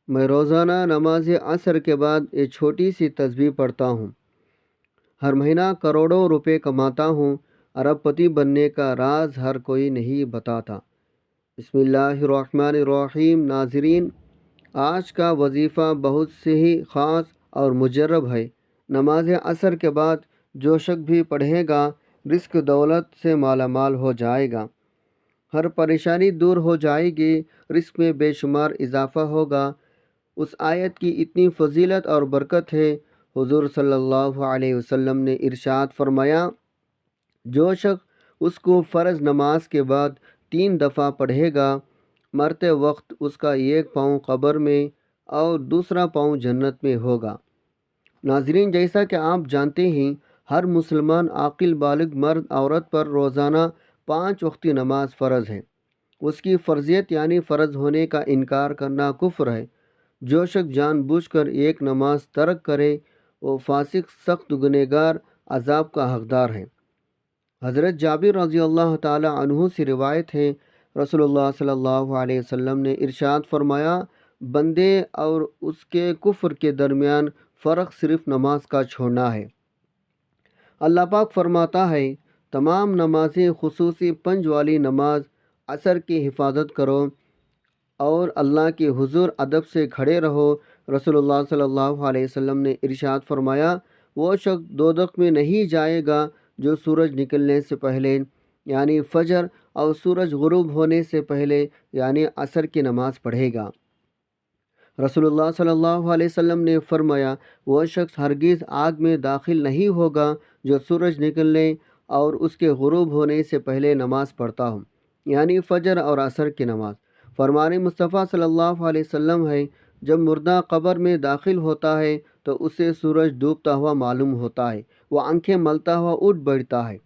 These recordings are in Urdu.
میں روزانہ نماز عصر کے بعد ایک چھوٹی سی تسبیح پڑھتا ہوں۔ ہر مہینہ کروڑوں روپے کماتا ہوں۔ ارب پتی بننے کا راز ہر کوئی نہیں بتاتا۔ بسم اللہ الرحمن الرحیم۔ ناظرین، آج کا وظیفہ بہت سے ہی خاص اور مجرب ہے۔ نماز عصر کے بعد جو شخص بھی پڑھے گا رزق دولت سے مالا مال ہو جائے گا، ہر پریشانی دور ہو جائے گی، رزق میں بے شمار اضافہ ہوگا۔ اس آیت کی اتنی فضیلت اور برکت ہے، حضور صلی اللہ علیہ وسلم نے ارشاد فرمایا، جو شخص اس کو فرض نماز کے بعد 3 دفعہ پڑھے گا، مرتے وقت اس کا ایک پاؤں قبر میں اور دوسرا پاؤں جنت میں ہوگا۔ ناظرین، جیسا کہ آپ جانتے ہیں، ہر مسلمان عاقل بالغ مرد عورت پر روزانہ 5 وقتی نماز فرض ہے۔ اس کی فرضیت یعنی فرض ہونے کا انکار کرنا کفر ہے۔ جو شخص جان بوجھ کر ایک نماز ترک کرے وہ فاسق، سخت گنہگار، عذاب کا حقدار ہے۔ حضرت جابر رضی اللہ تعالی عنہ سے روایت ہے، رسول اللہ صلی اللہ علیہ وسلم نے ارشاد فرمایا، بندے اور اس کے کفر کے درمیان فرق صرف نماز کا چھوڑنا ہے۔ اللہ پاک فرماتا ہے، تمام نمازیں خصوصی 5 والی نماز عصر کی حفاظت کرو اور اللہ کے حضور ادب سے کھڑے رہو۔ رسول اللہ صلی اللہ علیہ وسلم نے ارشاد فرمایا، وہ شخص دوزخ میں نہیں جائے گا جو سورج نکلنے سے پہلے یعنی فجر اور سورج غروب ہونے سے پہلے یعنی عصر کی نماز پڑھے گا۔ رسول اللہ صلی اللہ علیہ وسلم نے فرمایا، وہ شخص ہرگز آگ میں داخل نہیں ہوگا جو سورج نکلنے اور اس کے غروب ہونے سے پہلے نماز پڑھتا ہوں، یعنی فجر اور عصر کی نماز۔ فرمان مصطفیٰ صلی اللہ علیہ وسلم ہے، جب مردہ قبر میں داخل ہوتا ہے تو اسے سورج ڈوبتا ہوا معلوم ہوتا ہے، وہ آنکھیں ملتا ہوا اٹھ بیٹھتا ہے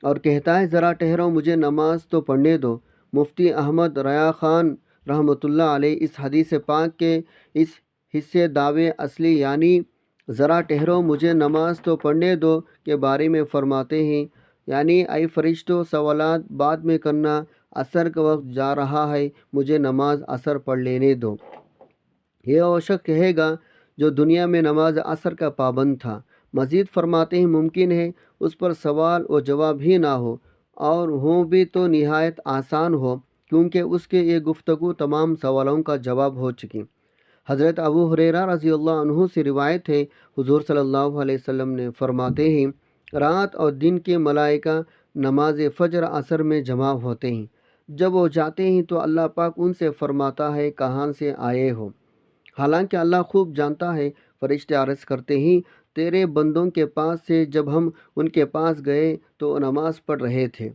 اور کہتا ہے، ذرا ٹھہرو، مجھے نماز تو پڑھنے دو۔ مفتی احمد ریا خان رحمۃ اللہ علیہ اس حدیث پاک کے اس حصے دعوے اصلی یعنی ذرا ٹھہرو مجھے نماز تو پڑھنے دو کے بارے میں فرماتے ہیں، یعنی اے فرشتوں، سوالات بعد میں کرنا، عصر کا وقت جا رہا ہے، مجھے نماز عصر پڑھ لینے دو۔ یہ وہ شخص کہے گا جو دنیا میں نماز عصر کا پابند تھا۔ مزید فرماتے ہیں، ممکن ہے اس پر سوال و جواب ہی نہ ہو، اور ہوں بھی تو نہایت آسان ہو، کیونکہ اس کے یہ گفتگو تمام سوالوں کا جواب ہو چکی۔ حضرت ابو ہریرہ رضی اللہ عنہ سے روایت ہے، حضور صلی اللہ علیہ وسلم نے فرماتے ہیں، رات اور دن کے ملائکہ نماز فجر عصر میں جمع ہوتے ہیں۔ جب وہ جاتے ہیں تو اللہ پاک ان سے فرماتا ہے، کہاں سے آئے ہو؟ حالانکہ اللہ خوب جانتا ہے۔ فرشتے عرض کرتے ہیں، تیرے بندوں کے پاس سے جب ہم ان کے پاس گئے تو وہ نماز پڑھ رہے تھے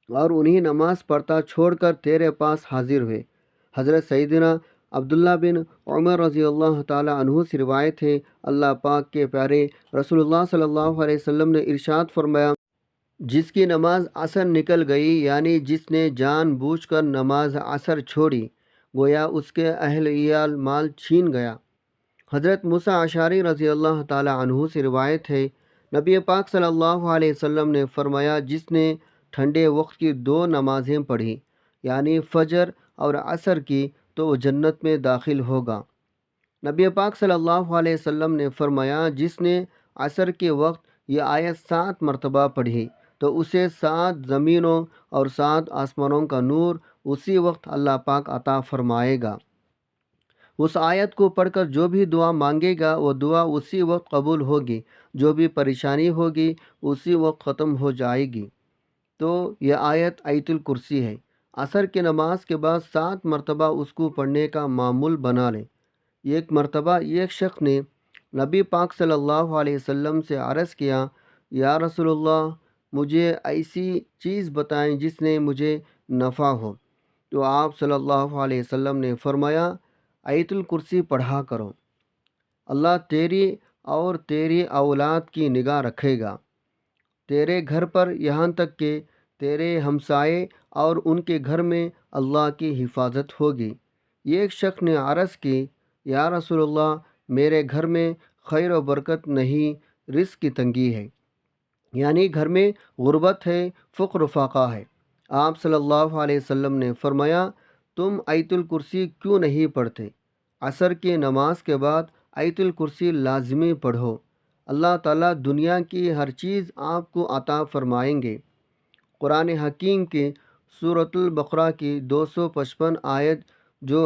اور انہیں نماز پڑھتا چھوڑ کر تیرے پاس حاضر ہوئے۔ حضرت سیدنا عبداللہ بن عمر رضی اللہ تعالی عنہ سے روایت ہے، اللہ پاک کے پیارے رسول اللہ صلی اللہ علیہ وسلم نے ارشاد فرمایا، جس کی نماز عصر نکل گئی یعنی جس نے جان بوجھ کر نماز عصر چھوڑی، گویا اس کے اہل عیال مال چھین گیا۔ حضرت موسیٰ اشعری رضی اللہ تعالی عنہ سے روایت ہے، نبی پاک صلی اللہ علیہ وسلم نے فرمایا، جس نے ٹھنڈے وقت کی 2 نمازیں پڑھی یعنی فجر اور عصر کی تو وہ جنت میں داخل ہوگا۔ نبی پاک صلی اللہ علیہ وسلم نے فرمایا، جس نے عصر کے وقت یہ آیت 7 مرتبہ پڑھی تو اسے 7 زمینوں اور 7 آسمانوں کا نور اسی وقت اللہ پاک عطا فرمائے گا۔ اس آیت کو پڑھ کر جو بھی دعا مانگے گا وہ دعا اسی وقت قبول ہوگی، جو بھی پریشانی ہوگی اسی وقت ختم ہو جائے گی۔ تو یہ آیت آیت الکرسی ہے۔ عصر کی نماز کے بعد 7 مرتبہ اس کو پڑھنے کا معمول بنا لیں۔ ایک مرتبہ ایک شخص نے نبی پاک صلی اللہ علیہ وسلم سے عرض کیا، یا رسول اللہ، مجھے ایسی چیز بتائیں جس نے مجھے نفع ہو۔ تو آپ صلی اللہ علیہ وسلم نے فرمایا، آیت الکرسی پڑھا کرو، اللہ تیری اور تیری اولاد کی نگاہ رکھے گا، تیرے گھر پر یہاں تک کہ تیرے ہمسائے اور ان کے گھر میں اللہ کی حفاظت ہوگی۔ ایک شخص نے عرض کی، یا رسول اللہ، میرے گھر میں خیر و برکت نہیں، رزق کی تنگی ہے، یعنی گھر میں غربت ہے، فقر و فاقہ ہے۔ آپ صلی اللہ علیہ وسلم نے فرمایا، تم آیت الکرسی کیوں نہیں پڑھتے؟ عصر کی نماز کے بعد آیت الکرسی لازمی پڑھو، اللہ تعالیٰ دنیا کی ہر چیز آپ کو عطا فرمائیں گے۔ قرآن حکیم کی سورۃ البقرہ کی 255 آیت جو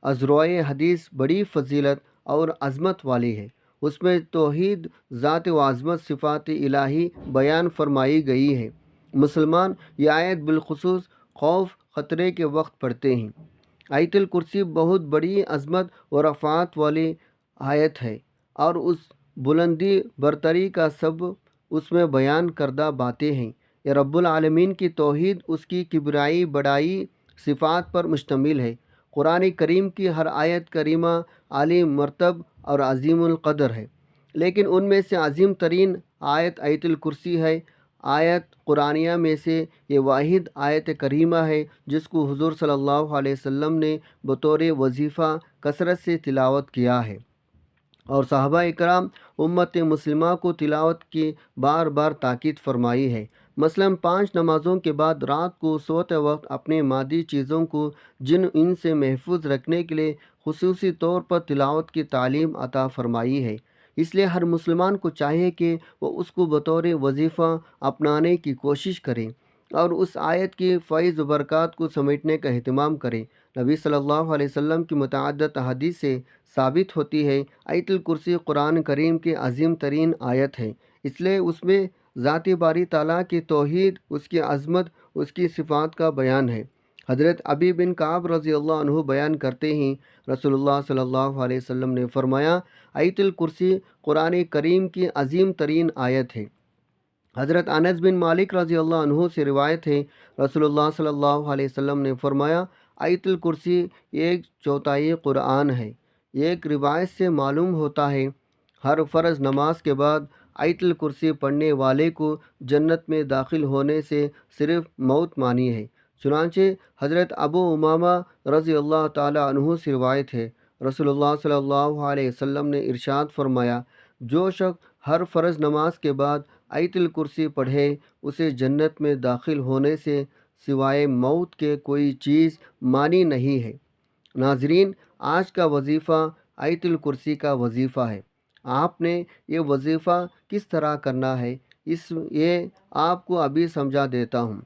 ازروائے حدیث بڑی فضیلت اور عظمت والی ہے، اس میں توحید، ذات و عظمت، صفات الہی بیان فرمائی گئی ہے۔ مسلمان یہ آیت بالخصوص خوف خطرے کے وقت پڑھتے ہیں۔ آیت الکرسی بہت بڑی عظمت و رفعت والی آیت ہے، اور اس بلندی برتری کا سب اس میں بیان کردہ باتیں ہیں۔ یہ رب العالمین کی توحید، اس کی کبریائی بڑائی صفات پر مشتمل ہے۔ قرآن کریم کی ہر آیت کریمہ عالی مرتب اور عظیم القدر ہے، لیکن ان میں سے عظیم ترین آیت آیت الکرسی ہے۔ آیت قرآنیہ میں سے یہ واحد آیت کریمہ ہے جس کو حضور صلی اللہ علیہ وسلم نے بطور وظیفہ کثرت سے تلاوت کیا ہے، اور صحابہ اکرام امت مسلمہ کو تلاوت کی بار بار تاکید فرمائی ہے۔ مثلاً 5 نمازوں کے بعد رات کو سوتے وقت اپنے مادی چیزوں کو جن ان سے محفوظ رکھنے کے لیے خصوصی طور پر تلاوت کی تعلیم عطا فرمائی ہے۔ اس لیے ہر مسلمان کو چاہیے کہ وہ اس کو بطور وظیفہ اپنانے کی کوشش کرے اور اس آیت کی فیض و برکات کو سمیٹنے کا اہتمام کرے۔ نبی صلی اللہ علیہ وسلم کی متعدد احادیث سے ثابت ہوتی ہے آیت الکرسی قرآن کریم کی عظیم ترین آیت ہے، اس لیے اس میں ذات باری تعالیٰ کی توحید، اس کی عظمت، اس کی صفات کا بیان ہے۔ حضرت ابی بن کعب رضی اللہ عنہ بیان کرتے ہیں، رسول اللہ صلی اللہ علیہ وسلم نے فرمایا آیت الکرسی قرآن کریم کی عظیم ترین آیت ہے۔ حضرت انس بن مالک رضی اللہ عنہ سے روایت ہے، رسول اللہ صلی اللہ علیہ وسلم نے فرمایا آیت الکرسی 1/4 قرآن ہے۔ ایک روایت سے معلوم ہوتا ہے ہر فرض نماز کے بعد آیت الکرسی پڑھنے والے کو جنت میں داخل ہونے سے صرف موت مانی ہے۔ چنانچہ حضرت ابو امامہ رضی اللہ تعالی عنہ سے روایت ہے، رسول اللہ صلی اللہ علیہ وسلم نے ارشاد فرمایا جو شخص ہر فرض نماز کے بعد آیت الکرسی پڑھے اسے جنت میں داخل ہونے سے سوائے موت کے کوئی چیز مانی نہیں ہے۔ ناظرین، آج کا وظیفہ آیت الکرسی کا وظیفہ ہے۔ آپ نے یہ وظیفہ کس طرح کرنا ہے یہ آپ کو ابھی سمجھا دیتا ہوں۔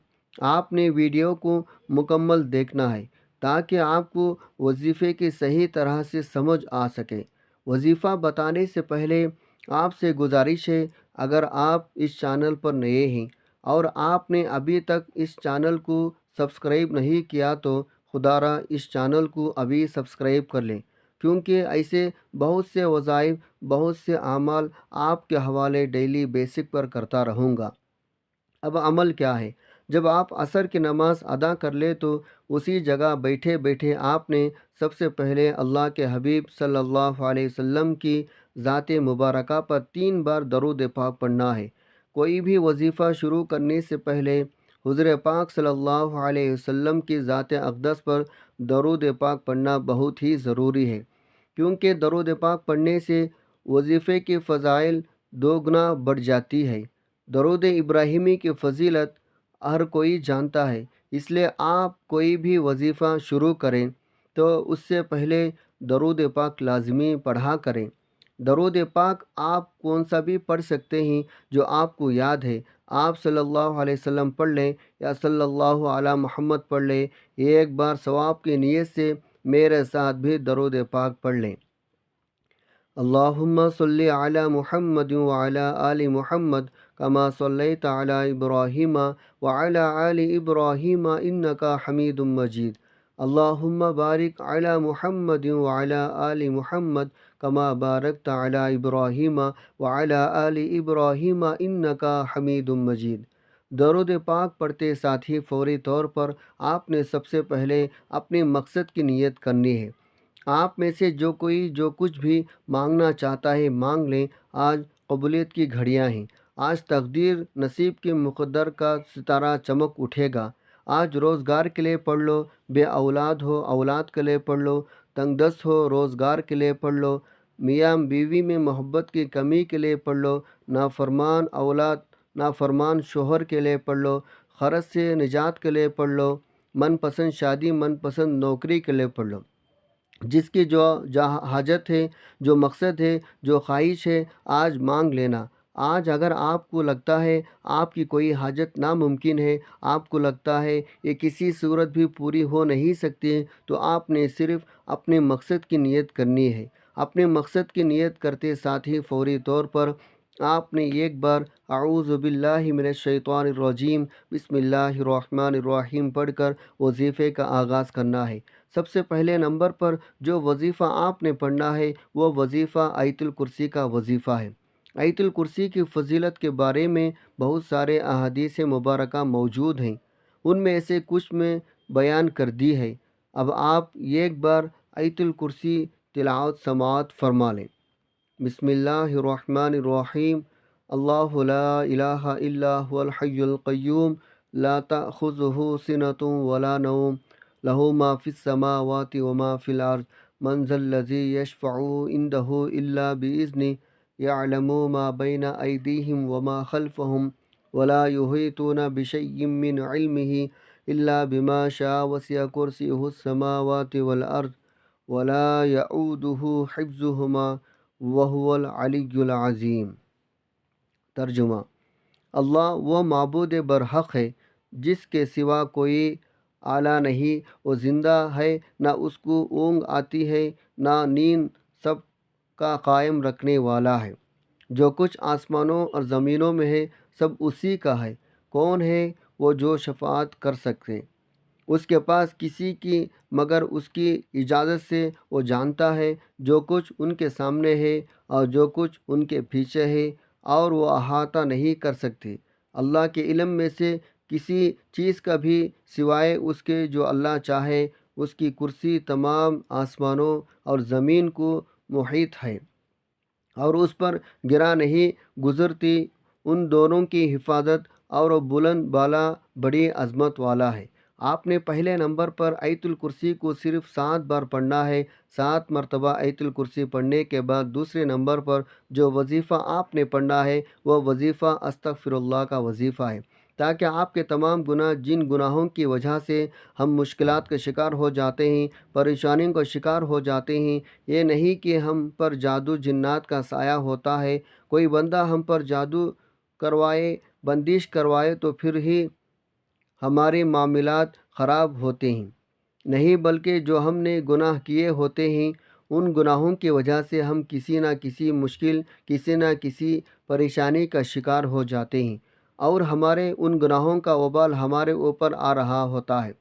آپ نے ویڈیو کو مکمل دیکھنا ہے تاکہ آپ کو وظیفے کی صحیح طرح سے سمجھ آ سکے۔ وظیفہ بتانے سے پہلے آپ سے گزارش ہے، اگر آپ اس چینل پر نئے ہیں اور آپ نے ابھی تک اس چینل کو سبسکرائب نہیں کیا تو خدا را اس چینل کو ابھی سبسکرائب کر لیں، کیونکہ ایسے بہت سے وظائف، بہت سے اعمال آپ کے حوالے ڈیلی بیسک پر کرتا رہوں گا۔ اب عمل کیا ہے؟ جب آپ عصر کی نماز ادا کر لیں تو اسی جگہ بیٹھے بیٹھے آپ نے سب سے پہلے اللہ کے حبیب صلی اللہ علیہ وسلم کی ذات مبارکہ پر 3 بار درود پاک پڑھنا ہے۔ کوئی بھی وظیفہ شروع کرنے سے پہلے حضور پاک صلی اللہ علیہ وسلم کی ذات اقدس پر درود پاک پڑھنا بہت ہی ضروری ہے، کیونکہ درود پاک پڑھنے سے وظیفے کی فضائل 2 گنا بڑھ جاتی ہے۔ درود ابراہیمی کی فضیلت ہر کوئی جانتا ہے، اس لیے آپ کوئی بھی وظیفہ شروع کریں تو اس سے پہلے درود پاک لازمی پڑھا کریں۔ درود پاک آپ کون سا بھی پڑھ سکتے ہیں جو آپ کو یاد ہے۔ آپ صلی اللہ علیہ وسلم پڑھ لیں یا صلی اللہ علی محمد پڑھ لیں، ایک بار ثواب کی نیت سے میرے ساتھ بھی درود پاک پڑھ لیں۔ اللہم صلی علی محمد وعلی آل محمد کما صلیت علی ابراہیم وعلی آل ابراہیم انکا حمید مجید۔ اللہم بارک علی محمد وعلی آل محمد کما بارکت علی ابراہیم وعلی آل ابراہیم انکا حمید مجید۔ درود پاک پڑھتے ساتھ ہی فوری طور پر آپ نے سب سے پہلے اپنے مقصد کی نیت کرنی ہے۔ آپ میں سے جو کوئی جو کچھ بھی مانگنا چاہتا ہے مانگ لیں، آج قبولیت کی گھڑیاں ہیں۔ آج تقدیر نصیب کے مقدر کا ستارہ چمک اٹھے گا۔ آج روزگار کے لیے پڑھ لو، بے اولاد ہو اولاد کے لیے پڑھ لو، تنگ دست ہو روزگار کے لیے پڑھ لو، میاں بیوی میں محبت کی کمی کے لیے پڑھ لو، نافرمان اولاد نافرمان شوہر کے لیے پڑھ لو، خرچ سے نجات کے لیے پڑھ لو، من پسند شادی من پسند نوکری کے لیے پڑھ لو۔ جس کی جو حاجت ہے، جو مقصد ہے، جو خواہش ہے، آج مانگ لینا۔ آج اگر آپ کو لگتا ہے آپ کی کوئی حاجت ناممکن ہے، آپ کو لگتا ہے یہ کسی صورت بھی پوری ہو نہیں سکتی، تو آپ نے صرف اپنے مقصد کی نیت کرنی ہے۔ اپنے مقصد کی نیت کرتے ساتھ ہی فوری طور پر آپ نے ایک بار اعوذ باللہ من الشیطان الرجیم بسم اللہ الرحمن الرحیم پڑھ کر وظیفے کا آغاز کرنا ہے۔ سب سے پہلے نمبر پر جو وظیفہ آپ نے پڑھنا ہے وہ وظیفہ آیت الکرسی کا وظیفہ ہے۔ آیت الکرسی کی فضیلت کے بارے میں بہت سارے احادیث مبارکہ موجود ہیں، ان میں سے کچھ میں بیان کر دی ہے۔ اب آپ ایک بار آیت الکرسی تلاوت سماعت فرما لیں۔ بسم اللہ الرحمن الرحیم۔ اللہ لا الہ الا هو الحی القیوم لا تأخذہ سنۃ ولا نوم لہ ما فی السماوات وما فی الارض من ذا الذی یشفع عنده الا بإذنہ یعلم ما بین ایدیہم وما خلفہم ولا یحیطون بشیء من علمہ الا بما شاء وسع کرسیہ السماوات والارض ولا یعودہ حفظہما وهو العلی العظیم۔ ترجمہ: اللہ وہ معبود برحق ہے جس کے سوا کوئی اعلیٰ نہیں، وہ زندہ ہے، نہ اس کو اونگ آتی ہے نہ نیند، سب کا قائم رکھنے والا ہے۔ جو کچھ آسمانوں اور زمینوں میں ہے سب اسی کا ہے۔ کون ہے وہ جو شفاعت کر سکتے؟ اس کے پاس کسی کی مگر اس کی اجازت سے۔ وہ جانتا ہے جو کچھ ان کے سامنے ہے اور جو کچھ ان کے پیچھے ہے، اور وہ احاطہ نہیں کر سکتے اللہ کے علم میں سے کسی چیز کا بھی سوائے اس کے جو اللہ چاہے۔ اس کی کرسی تمام آسمانوں اور زمین کو محیط ہے اور اس پر گرا نہیں گزرتی۔ ان دونوں کی حفاظت اور وہ بلند بالا بڑی عظمت والا ہے۔ آپ نے پہلے نمبر پر آیت الکرسی کو صرف 7 بار پڑھنا ہے۔ 7 مرتبہ آیت الکرسی پڑھنے کے بعد دوسرے نمبر پر جو وظیفہ آپ نے پڑھنا ہے وہ وظیفہ استغفر اللہ کا وظیفہ ہے، تاکہ آپ کے تمام گناہ، جن گناہوں کی وجہ سے ہم مشکلات کا شکار ہو جاتے ہیں، پریشانیوں کا شکار ہو جاتے ہیں، یہ نہیں کہ ہم پر جادو جنات کا سایہ ہوتا ہے، کوئی بندہ ہم پر جادو کروائے، بندش کروائے تو پھر ہی ہمارے معاملات خراب ہوتے ہیں، نہیں بلکہ جو ہم نے گناہ کیے ہوتے ہیں ان گناہوں کی وجہ سے ہم کسی نہ کسی مشکل، کسی نہ کسی پریشانی کا شکار ہو جاتے ہیں، اور ہمارے ان گناہوں کا وبال ہمارے اوپر آ رہا ہوتا ہے۔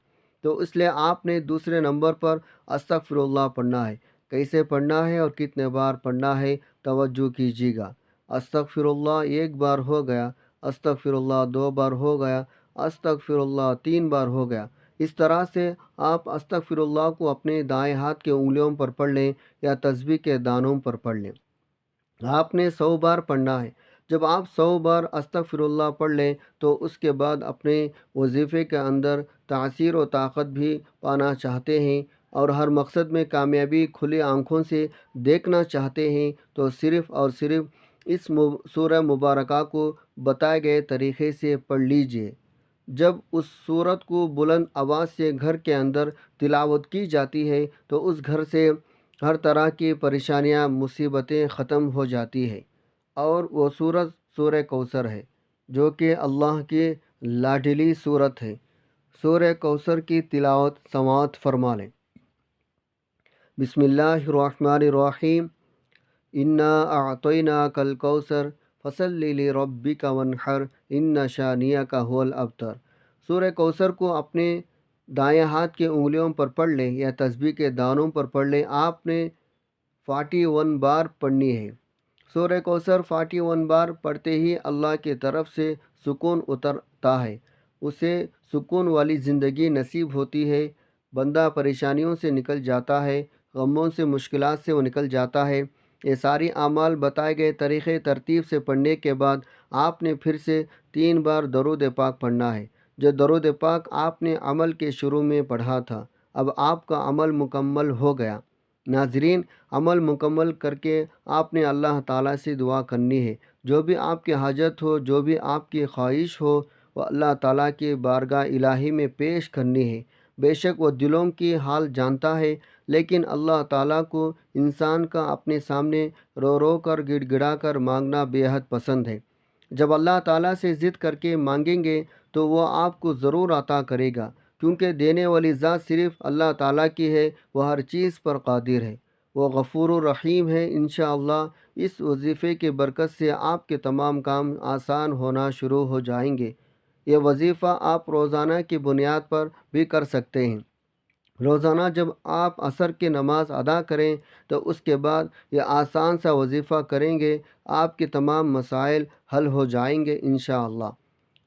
تو اس لیے آپ نے دوسرے نمبر پر استغفر اللہ پڑھنا ہے۔ کیسے پڑھنا ہے اور کتنے بار پڑھنا ہے توجہ کیجیے گا۔ استغفر اللہ 1 بار ہو گیا، استغفر اللہ 2 بار ہو گیا، استغفر اللہ 3 بار ہو گیا۔ اس طرح سے آپ استغفر اللہ کو اپنے دائیں ہاتھ کے انگلیوں پر پڑھ لیں یا تسبیح کے دانوں پر پڑھ لیں۔ آپ نے 100 بار پڑھنا ہے۔ جب آپ 100 بار استغفر اللہ پڑھ لیں تو اس کے بعد اپنے وظیفے کے اندر تاثیر و طاقت بھی پانا چاہتے ہیں اور ہر مقصد میں کامیابی کھلی آنکھوں سے دیکھنا چاہتے ہیں تو صرف اور صرف اس سورہ مبارکہ کو بتائے گئے طریقے سے پڑھ لیجئے۔ جب اس سورت کو بلند آواز سے گھر کے اندر تلاوت کی جاتی ہے تو اس گھر سے ہر طرح کی پریشانیاں، مصیبتیں ختم ہو جاتی ہیں، اور وہ سورت سورہ کوثر ہے جو کہ اللہ کی لاڈلی سورت ہے۔ سورہ کوثر کی تلاوت سماعت فرما لیں۔ بسم اللہ الرحمن الرحیم۔ انا اعطیناک الکوثر فصلی لربک وانحر ان شانئک هو الابتر۔ سورہ کوثر کو اپنے دائیں ہاتھ کے انگلیوں پر پڑھ لیں یا تسبیح کے دانوں پر پڑھ لیں۔ آپ نے 41 بار پڑھنی ہے۔ سورہ کوثر 41 بار پڑھتے ہی اللہ کی طرف سے سکون اترتا ہے، اسے سکون والی زندگی نصیب ہوتی ہے، بندہ پریشانیوں سے نکل جاتا ہے، غموں سے، مشکلات سے وہ نکل جاتا ہے۔ یہ ساری اعمال بتائے گئے طریقے ترتیب سے پڑھنے کے بعد آپ نے پھر سے 3 بار درود پاک پڑھنا ہے، جو درود پاک آپ نے عمل کے شروع میں پڑھا تھا۔ اب آپ کا عمل مکمل ہو گیا۔ ناظرین، عمل مکمل کر کے آپ نے اللہ تعالیٰ سے دعا کرنی ہے۔ جو بھی آپ کی حاجت ہو، جو بھی آپ کی خواہش ہو، وہ اللہ تعالیٰ کی بارگاہ الہی میں پیش کرنی ہے۔ بے شک وہ دلوں کی حال جانتا ہے۔ لیکن اللہ تعالیٰ کو انسان کا اپنے سامنے رو رو کر گڑ گڑا کر مانگنا بے حد پسند ہے۔ جب اللہ تعالیٰ سے ضد کر کے مانگیں گے تو وہ آپ کو ضرور عطا کرے گا، کیونکہ دینے والی ذات صرف اللہ تعالیٰ کی ہے، وہ ہر چیز پر قادر ہے، وہ غفور الرحیم ہے۔ انشاءاللہ اس وظیفے کی برکت سے آپ کے تمام کام آسان ہونا شروع ہو جائیں گے۔ یہ وظیفہ آپ روزانہ کی بنیاد پر بھی کر سکتے ہیں۔ روزانہ جب آپ عصر کی نماز ادا کریں تو اس کے بعد یہ آسان سا وظیفہ کریں گے، آپ کے تمام مسائل حل ہو جائیں گے انشاءاللہ۔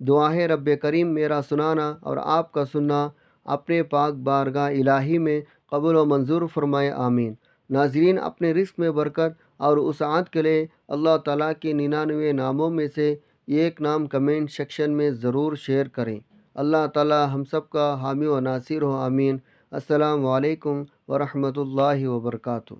دعا ہے رب کریم میرا سنانا اور آپ کا سننا اپنے پاک بارگاہ الہی میں قبول و منظور فرمائے، آمین۔ ناظرین، اپنے رزق میں برکت اور وسعت کے لیے اللہ تعالیٰ کے 99 ناموں میں سے ایک نام کمنٹ سیکشن میں ضرور شیئر کریں۔ اللہ تعالیٰ ہم سب کا حامی و ناصر ہو، آمین۔ السلام علیکم ورحمۃ اللہ وبرکاتہ۔